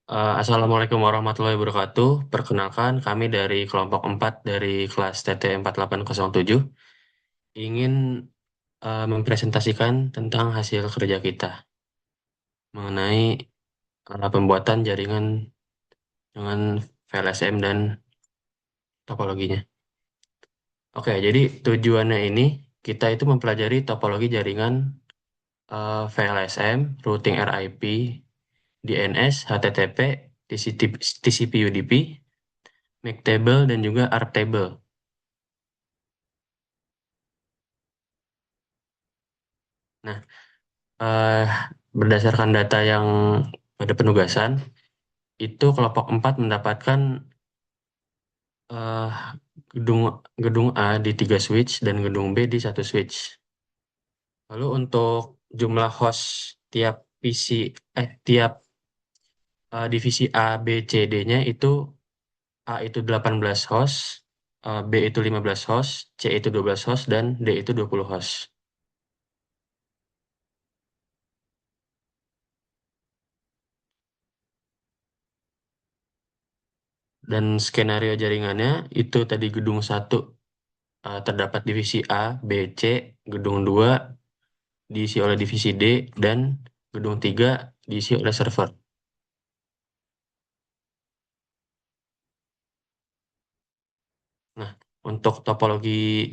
Assalamualaikum warahmatullahi wabarakatuh. Perkenalkan, kami dari kelompok 4 dari kelas TT 4807 ingin mempresentasikan tentang hasil kerja kita mengenai pembuatan jaringan dengan VLSM dan topologinya. Oke, jadi tujuannya ini kita itu mempelajari topologi jaringan VLSM, routing RIP, DNS, HTTP, TCP/UDP, MAC table, dan juga ARP table. Nah, eh, berdasarkan data yang pada penugasan, itu kelompok 4 mendapatkan eh, gedung gedung A di 3 switch dan gedung B di 1 switch. Lalu untuk jumlah host tiap PC tiap divisi A, B, C, D-nya itu A itu 18 host, B itu 15 host, C itu 12 host, dan D itu 20 host. Dan skenario jaringannya itu tadi gedung satu terdapat divisi A, B, C, gedung 2 diisi oleh divisi D, dan gedung 3 diisi oleh server. Nah, untuk topologi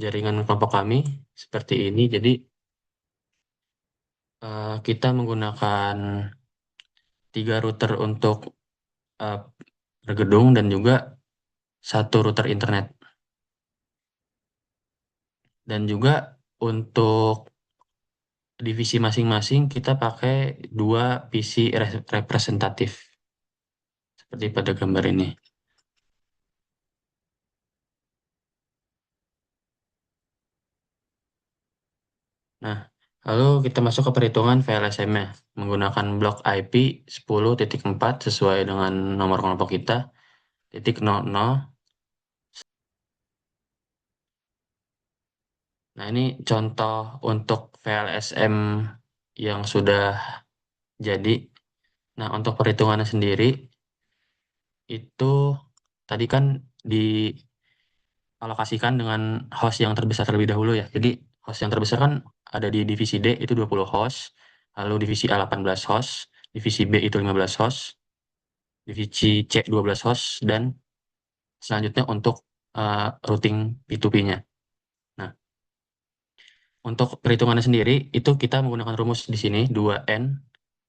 jaringan kelompok kami seperti ini. Jadi, kita menggunakan 3 router untuk eh, per gedung dan juga 1 router internet. Dan juga untuk divisi masing-masing kita pakai 2 PC representatif seperti pada gambar ini. Nah, lalu kita masuk ke perhitungan VLSM-nya menggunakan blok IP 10.4 sesuai dengan nomor kelompok kita, titik 00. Nah, ini contoh untuk VLSM yang sudah jadi. Nah, untuk perhitungannya sendiri, itu tadi kan dialokasikan dengan host yang terbesar terlebih dahulu ya. Jadi, host yang terbesar kan ada di divisi D itu 20 host, lalu divisi A 18 host, divisi B itu 15 host, divisi C 12 host, dan selanjutnya untuk routing P2P-nya. Nah, untuk perhitungannya sendiri, itu kita menggunakan rumus di sini, 2N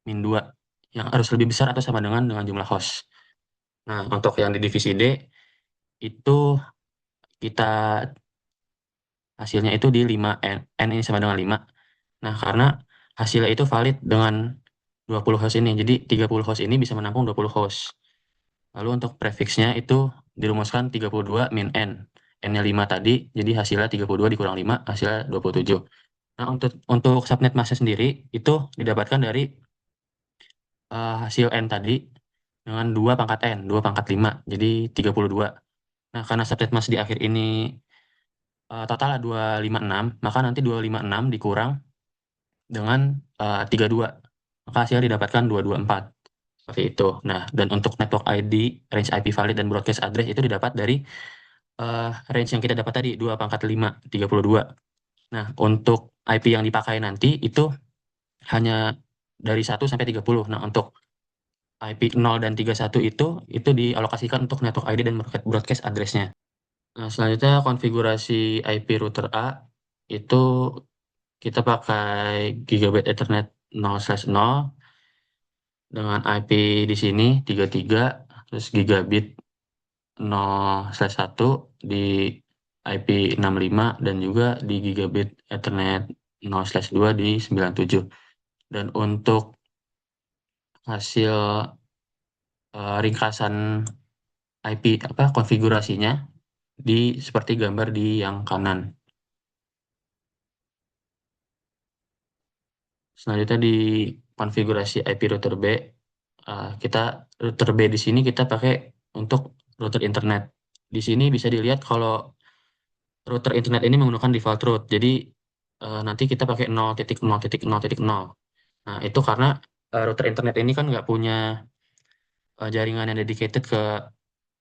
min 2, yang harus lebih besar atau sama dengan jumlah host. Nah, untuk yang di divisi D, itu kita hasilnya itu di 5N. N ini sama dengan 5. Nah, karena hasilnya itu valid dengan 20 host ini. Jadi, 30 host ini bisa menampung 20 host. Lalu untuk prefiksnya itu dirumuskan 32 min N. N-nya 5 tadi, jadi hasilnya 32 dikurang 5, hasilnya 27. Nah, untuk subnet mask sendiri, itu didapatkan dari hasil N tadi dengan 2 pangkat N, 2 pangkat 5, jadi 32. Nah, karena subnet mask di akhir ini total 256, maka nanti 256 dikurang dengan 32. Maka hasilnya didapatkan 224. Seperti itu. Nah, dan untuk network ID, range IP valid, dan broadcast address itu didapat dari range yang kita dapat tadi, 2 pangkat 5, 32. Nah, untuk IP yang dipakai nanti itu hanya dari 1 sampai 30. Nah, untuk IP 0 dan 31 itu dialokasikan untuk network ID dan broadcast address-nya. Nah, selanjutnya konfigurasi IP router A itu kita pakai Gigabit Ethernet 0/0 dengan IP di sini 33, terus Gigabit 0/1 di IP 65, dan juga di Gigabit Ethernet 0/2 di 97. Dan untuk hasil ringkasan IP konfigurasinya seperti gambar di yang kanan. Selanjutnya di konfigurasi IP router B, kita router B di sini kita pakai untuk router internet. Di sini bisa dilihat kalau router internet ini menggunakan default route. Jadi nanti kita pakai 0.0.0.0. Nah, itu karena router internet ini kan nggak punya jaringan yang dedicated ke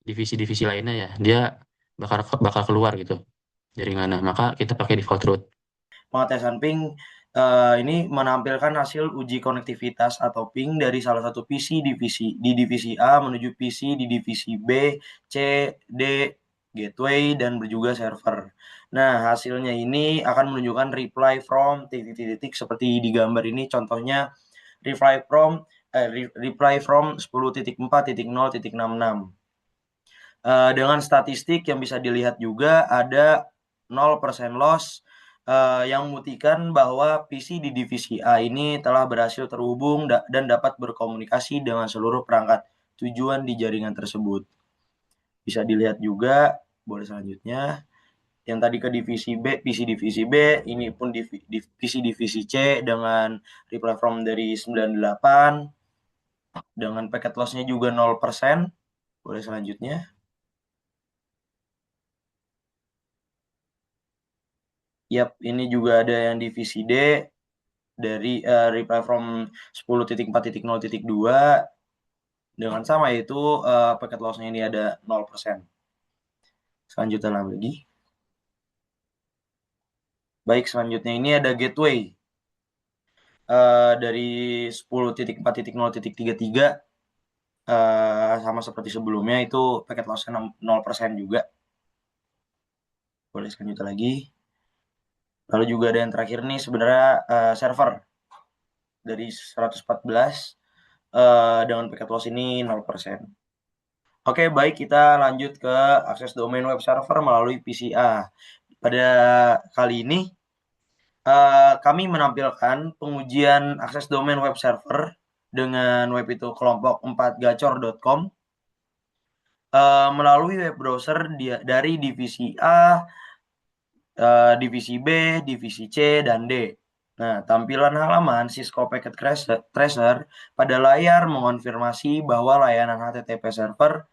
divisi-divisi lainnya ya, dia bakal bakal keluar gitu jaringannya. Maka kita pakai default root. Pengetesan ping ini menampilkan hasil uji konektivitas atau ping dari salah satu PC di divisi A menuju PC di divisi B, C, D, gateway, dan juga server. Nah, hasilnya ini akan menunjukkan reply from titik-titik seperti di gambar ini. Contohnya reply from 10.4.0.66. Dengan statistik yang bisa dilihat juga ada 0% loss yang membuktikan bahwa PC di divisi A ini telah berhasil terhubung dan dapat berkomunikasi dengan seluruh perangkat tujuan di jaringan tersebut. Bisa dilihat juga, boleh selanjutnya, yang tadi ke divisi B, PC divisi B, ini pun PC divisi C dengan reply from dari 98, dengan packet loss-nya juga 0%. Boleh selanjutnya. Yap, ini juga ada yang divisi D dari reply from 10.4.0.2 dengan sama, yaitu packet loss-nya ini ada 0%. Selanjutnya lagi. Baik, selanjutnya ini ada gateway. Dari 10.4.0.33 sama seperti sebelumnya, itu packet loss-nya 0% juga. Boleh selanjutnya lagi. Lalu juga ada yang terakhir nih sebenarnya server dari 114 dengan packet loss ini 0%. Oke, baik, kita lanjut ke akses domain web server melalui PCA. Pada kali ini kami menampilkan pengujian akses domain web server dengan web itu kelompok 4gacor.com melalui web browser dari divisi A, divisi B, divisi C, dan D. Nah, tampilan halaman Cisco Packet Tracer pada layar mengonfirmasi bahwa layanan HTTP server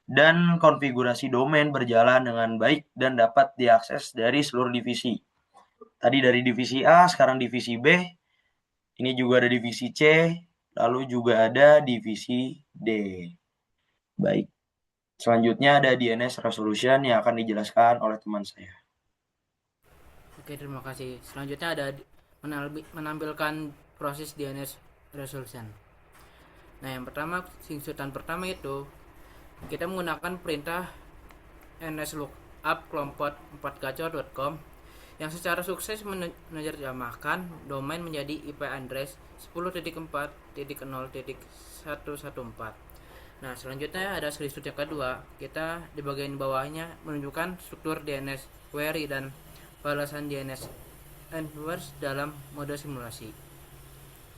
dan konfigurasi domain berjalan dengan baik dan dapat diakses dari seluruh divisi. Tadi dari divisi A, sekarang divisi B, ini juga ada divisi C, lalu juga ada divisi D. Baik, selanjutnya ada DNS resolution yang akan dijelaskan oleh teman saya. Oke, terima kasih. Selanjutnya ada menampilkan proses DNS resolution. Nah, yang pertama, singsutan pertama itu kita menggunakan perintah nslookup kelompok 4gacor.com yang secara sukses menerjemahkan domain menjadi IP address 10.4.0.114. Nah, selanjutnya ada screenshot yang kedua. Kita di bagian bawahnya menunjukkan struktur DNS query dan balasan DNS inverse dalam mode simulasi.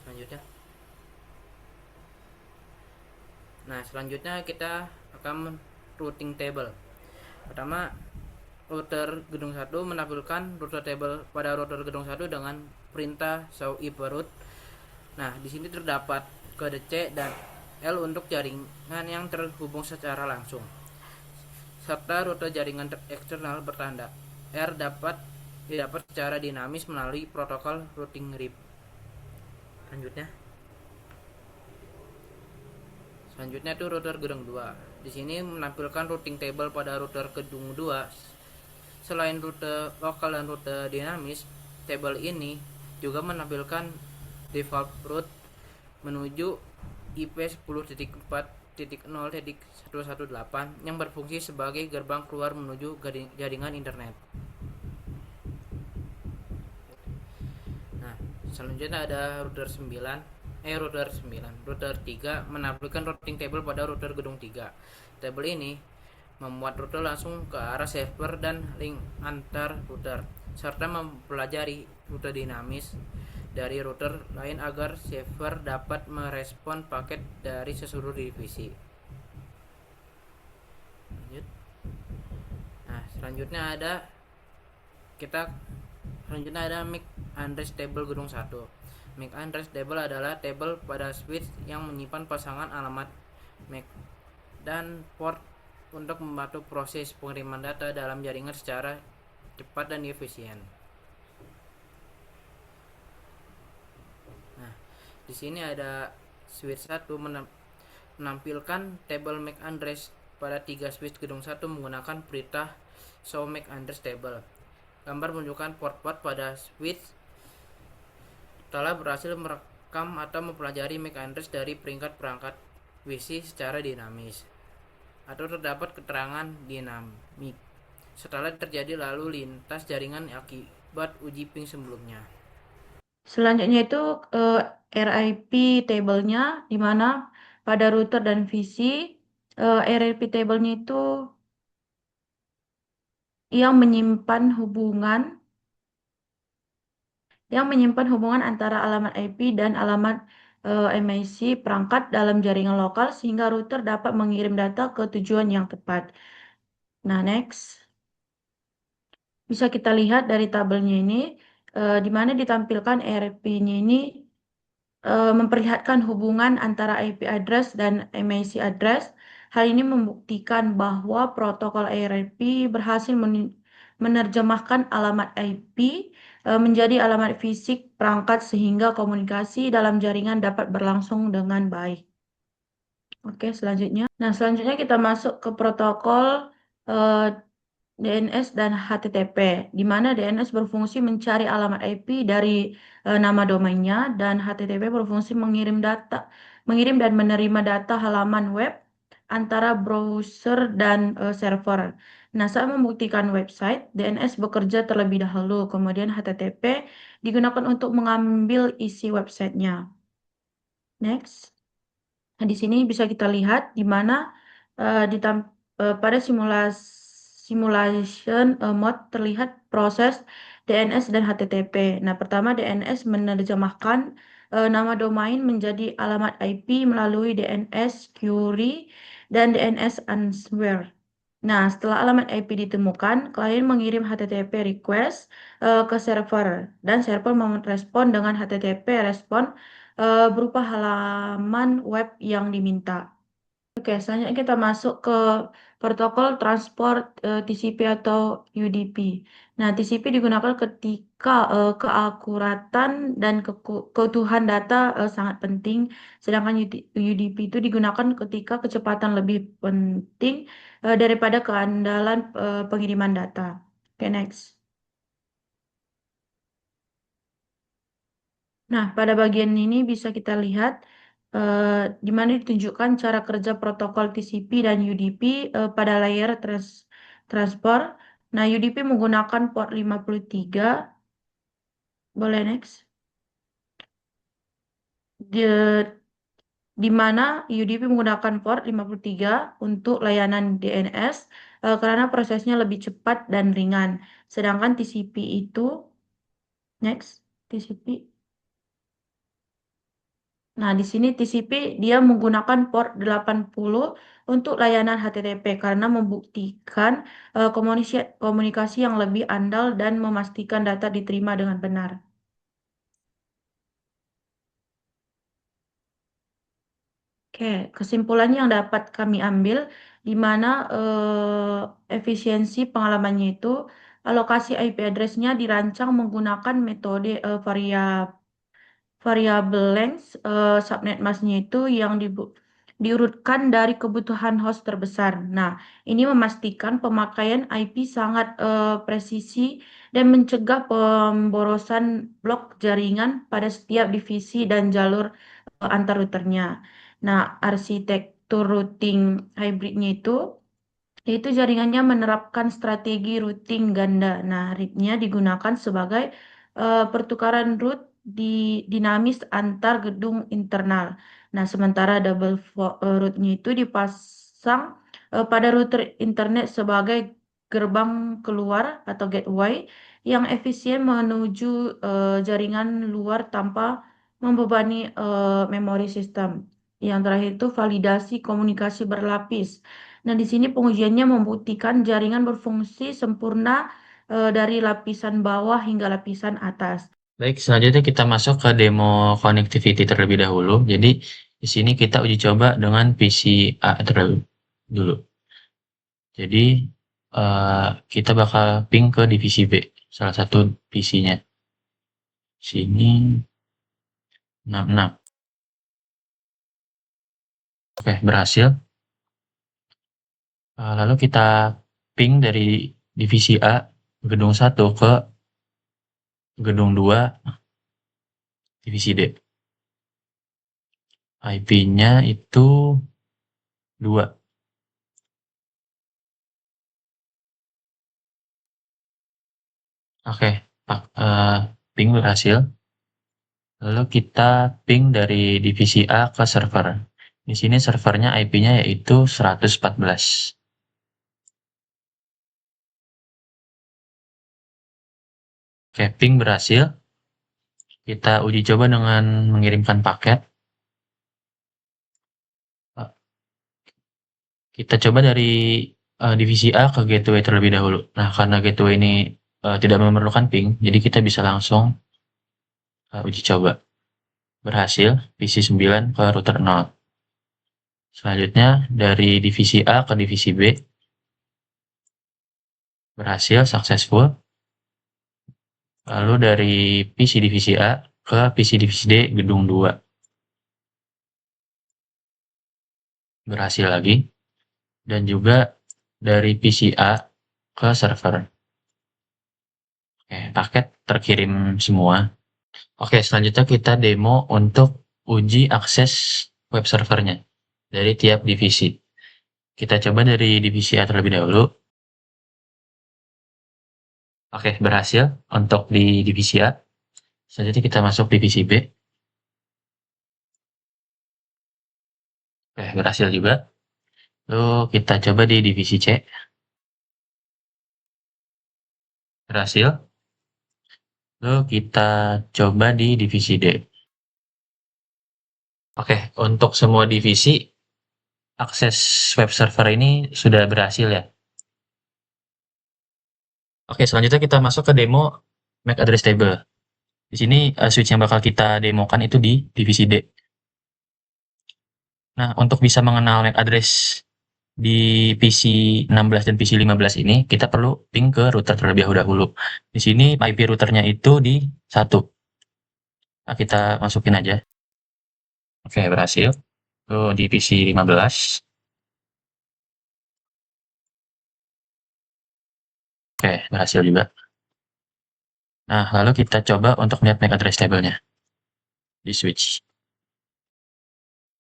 Selanjutnya. Nah, selanjutnya kita akan routing table. Pertama, router gedung 1 menampilkan router table pada router gedung 1 dengan perintah show IP route. Nah, di sini terdapat kode C dan L untuk jaringan yang terhubung secara langsung, serta rute jaringan eksternal bertanda R dapat didapat secara dinamis melalui protokol routing RIP. Selanjutnya itu router gedung 2. Di sini menampilkan routing table pada router gedung 2. Selain rute lokal dan rute dinamis, table ini juga menampilkan default route menuju IP 10.4.0.118 yang berfungsi sebagai gerbang keluar menuju jaringan internet. Nah, selanjutnya ada router 9. Router 3 menampilkan routing table pada router gedung 3. Table ini memuat rute langsung ke arah server dan link antar router, serta mempelajari rute dinamis dari router lain agar server dapat merespon paket dari seluruh divisi. Selanjutnya ada MAC address table gedung 1. MAC address table adalah table pada switch yang menyimpan pasangan alamat MAC dan port untuk membantu proses pengiriman data dalam jaringan secara cepat dan efisien. Nah, di sini ada switch 1 menampilkan tabel MAC address pada 3 switch gedung 1 menggunakan perintah show MAC address table. Gambar menunjukkan port-port pada switch telah berhasil merekam atau mempelajari MAC address dari peringkat perangkat WC secara dinamis, atau terdapat keterangan dinamik setelah terjadi lalu lintas jaringan akibat uji ping sebelumnya. Selanjutnya itu RIP table-nya, di mana pada router dan VC RIP table-nya itu yang menyimpan hubungan antara alamat IP dan alamat MAC perangkat dalam jaringan lokal sehingga router dapat mengirim data ke tujuan yang tepat. Nah, next. Bisa kita lihat dari tabelnya ini, di mana ditampilkan RIP-nya ini memperlihatkan hubungan antara IP address dan MAC address. Hal ini membuktikan bahwa protokol RIP berhasil menerjemahkan alamat IP menjadi alamat fisik perangkat sehingga komunikasi dalam jaringan dapat berlangsung dengan baik. Oke, selanjutnya. Nah, selanjutnya kita masuk ke protokol DNS dan HTTP, di mana DNS berfungsi mencari alamat IP dari nama domainnya dan HTTP berfungsi mengirim dan menerima data halaman web antara browser dan server. Nah, saat membuktikan website, DNS bekerja terlebih dahulu, kemudian HTTP digunakan untuk mengambil isi websitenya. Next. Nah, di sini bisa kita lihat di mana pada simulation mode terlihat proses DNS dan HTTP. Nah, pertama DNS menerjemahkan nama domain menjadi alamat IP melalui DNS query dan DNS answer. Nah, setelah alamat IP ditemukan, klien mengirim HTTP request ke server dan server merespon dengan HTTP respon berupa halaman web yang diminta. Oke, selanjutnya kita masuk ke protokol transport TCP atau UDP. Nah, TCP digunakan ketika keakuratan dan keutuhan data sangat penting, sedangkan UDP itu digunakan ketika kecepatan lebih penting daripada keandalan pengiriman data. Oke, next. Nah, pada bagian ini bisa kita lihat di mana ditunjukkan cara kerja protokol TCP dan UDP pada layer transport. Nah, UDP menggunakan port 53. Boleh next. Di mana UDP menggunakan port 53 untuk layanan DNS karena prosesnya lebih cepat dan ringan. Sedangkan TCP itu, next, TCP. Nah, di sini TCP dia menggunakan port 80 untuk layanan HTTP karena membuktikan komunikasi yang lebih andal dan memastikan data diterima dengan benar. Oke, kesimpulannya yang dapat kami ambil di mana efisiensi pengalamannya itu alokasi IP address-nya dirancang menggunakan metode variable length subnet mask-nya itu yang diurutkan dari kebutuhan host terbesar. Nah, ini memastikan pemakaian IP sangat presisi dan mencegah pemborosan blok jaringan pada setiap divisi dan jalur antar routernya. Nah, arsitektur routing hybridnya itu yaitu jaringannya menerapkan strategi routing ganda. Nah, RIP-nya digunakan sebagai pertukaran root dinamis antar gedung internal. Nah, sementara double root-nya itu dipasang pada router internet sebagai gerbang keluar atau gateway yang efisien menuju jaringan luar tanpa membebani memori sistem. Yang terakhir itu validasi komunikasi berlapis. Nah, di sini pengujiannya membuktikan jaringan berfungsi sempurna dari lapisan bawah hingga lapisan atas. Baik, selanjutnya kita masuk ke demo connectivity terlebih dahulu. Jadi, di sini kita uji coba dengan PC A terlebih dulu. Jadi, kita bakal ping ke divisi B, salah satu PC-nya. Sini 66. Oke, berhasil. Lalu kita ping dari divisi A gedung 1 ke gedung 2 divisi D. IP-nya itu 2. Oke, ping berhasil. Lalu kita ping dari divisi A ke server. Di sini servernya IP-nya yaitu 114. Oke, ping berhasil. Kita uji coba dengan mengirimkan paket. Kita coba dari divisi A ke gateway terlebih dahulu. Nah, karena gateway ini tidak memerlukan ping, jadi kita bisa langsung uji coba. Berhasil, PC 9 ke router 0. Selanjutnya, dari divisi A ke divisi B. Berhasil, successful. Lalu dari PC divisi A ke PC divisi D gedung 2. Berhasil lagi. Dan juga dari PC A ke server. Oke, paket terkirim semua. Oke, selanjutnya kita demo untuk uji akses web servernya dari tiap divisi. Kita coba dari divisi A terlebih dahulu. Oke, berhasil untuk di divisi A. Selanjutnya kita masuk divisi B. Oke, berhasil juga. Lalu kita coba di divisi C. Berhasil. Lalu kita coba di divisi D. Oke, untuk semua divisi, akses web server ini sudah berhasil ya. Oke, selanjutnya kita masuk ke demo MAC address table. Di sini switch yang bakal kita demokan itu di divisi D. Nah, untuk bisa mengenal MAC address di PC 16 dan PC 15 ini, kita perlu ping ke router terlebih dahulu. Di sini IP routernya itu di 1. Nah, kita masukin aja. Oke, berhasil. Tuh, di PC 15. Oke, berhasil juga. Nah, lalu kita coba untuk melihat MAC address table-nya di switch.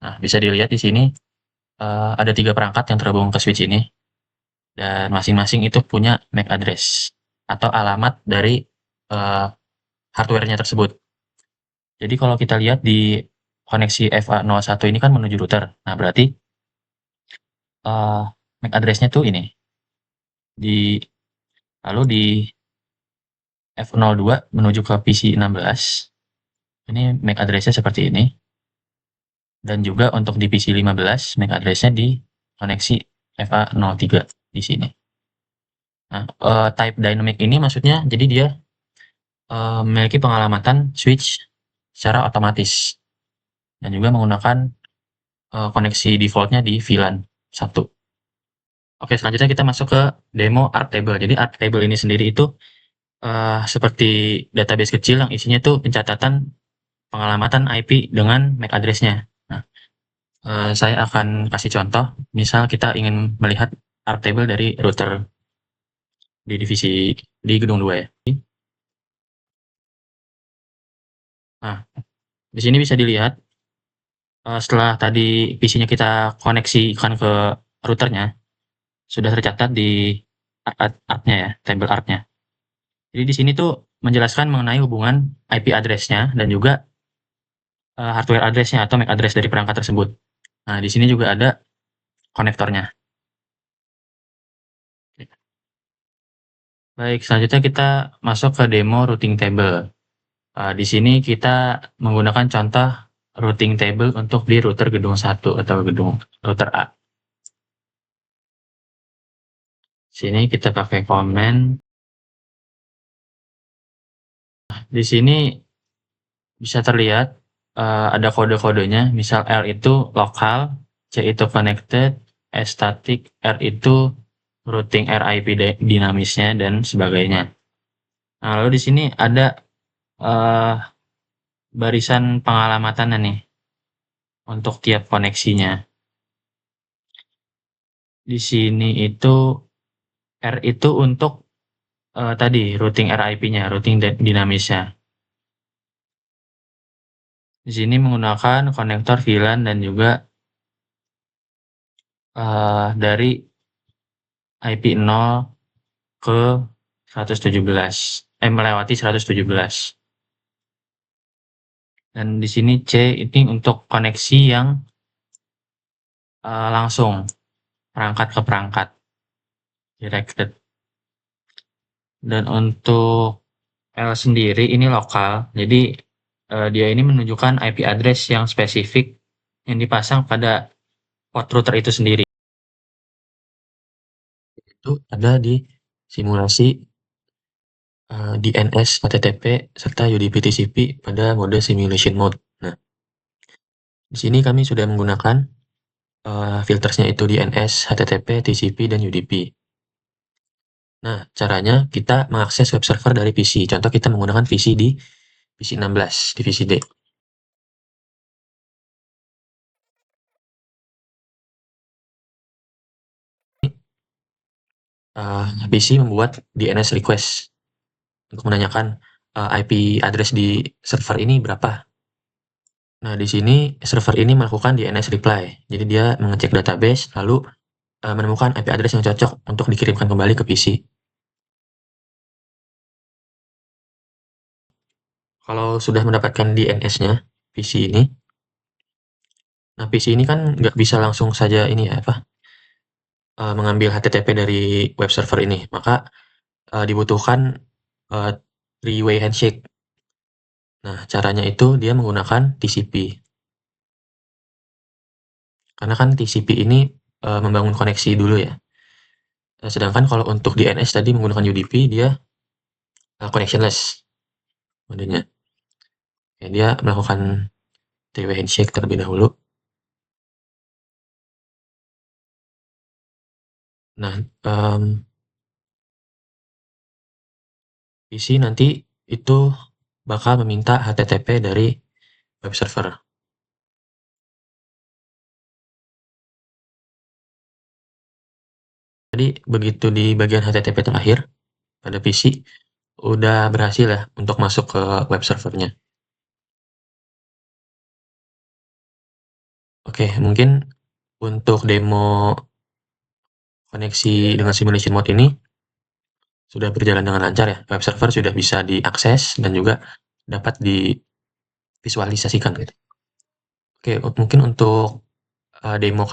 Nah, bisa dilihat di sini ada 3 perangkat yang terhubung ke switch ini. Dan masing-masing itu punya MAC address atau alamat dari hardware-nya tersebut. Jadi kalau kita lihat di koneksi FA01 ini kan menuju router. Nah, berarti MAC address-nya tuh ini. Lalu di F02 menuju ke PC 16. Ini MAC address-nya seperti ini. Dan juga untuk di PC 15, MAC address-nya di koneksi FA03 di sini. Nah, type dynamic ini maksudnya jadi dia memiliki pengalamatan switch secara otomatis dan juga menggunakan koneksi defaultnya di VLAN 1. Oke, selanjutnya kita masuk ke demo ARP table. Jadi ARP table ini sendiri itu seperti database kecil yang isinya itu pencatatan pengalamatan IP dengan MAC address-nya. Nah, saya akan kasih contoh. Misal kita ingin melihat ARP table dari router di divisi di gedung 2 ya. Nah, di sini bisa dilihat setelah tadi PC-nya kita koneksikan ke routernya, sudah tercatat di ARP-nya ya, table ARP-nya. Jadi di sini tuh menjelaskan mengenai hubungan IP address-nya dan juga hardware address-nya atau MAC address dari perangkat tersebut. Nah, di sini juga ada konektornya. Baik, selanjutnya kita masuk ke demo routing table. Di sini kita menggunakan contoh routing table untuk di router gedung 1 atau gedung router A. Sini kita pakai command. Di sini bisa terlihat ada kode-kodenya, misal L itu lokal, C itu connected, S static, R itu routing RIP dinamisnya dan sebagainya. Nah, lalu di sini ada barisan pengalamatannya nih untuk tiap koneksinya. Di sini itu R itu untuk tadi routing RIP-nya, routing dinamisnya. Di sini menggunakan konektor VLAN dan juga dari IP 0 ke 117, melewati 117. Dan di sini C ini untuk koneksi yang langsung perangkat ke perangkat, directed. Dan untuk L sendiri ini lokal, jadi dia ini menunjukkan IP address yang spesifik yang dipasang pada port router itu sendiri. Itu ada di simulasi DNS, HTTP, serta UDP TCP pada mode simulation mode. Nah, di sini kami sudah menggunakan filtersnya itu DNS, HTTP, TCP, dan UDP. Nah, caranya kita mengakses web server dari PC. Contoh kita menggunakan VC di PC 16, divisi D. PC membuat DNS request untuk menanyakan IP address di server ini berapa. Nah, di sini server ini melakukan DNS reply. Jadi dia mengecek database, lalu menemukan IP address yang cocok untuk dikirimkan kembali ke PC. Kalau sudah mendapatkan DNS-nya, PC ini, nah PC ini kan nggak bisa langsung saja ini ya, mengambil HTTP dari web server ini. Maka dibutuhkan three-way handshake. Nah, caranya itu dia menggunakan TCP. Karena kan TCP ini membangun koneksi dulu ya. Sedangkan kalau untuk DNS tadi menggunakan UDP, dia connectionless modenya. Ya, dia melakukan three-way handshake terlebih dahulu. Nah, PC nanti itu bakal meminta HTTP dari web server. Jadi begitu di bagian HTTP terakhir pada PC, udah berhasil ya untuk masuk ke web servernya. Oke, mungkin untuk demo koneksi dengan simulation mode ini sudah berjalan dengan lancar ya. Web server sudah bisa diakses dan juga dapat divisualisasikan gitu. Oke, mungkin untuk demo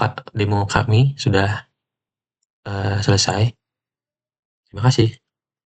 kami sudah selesai. Terima kasih.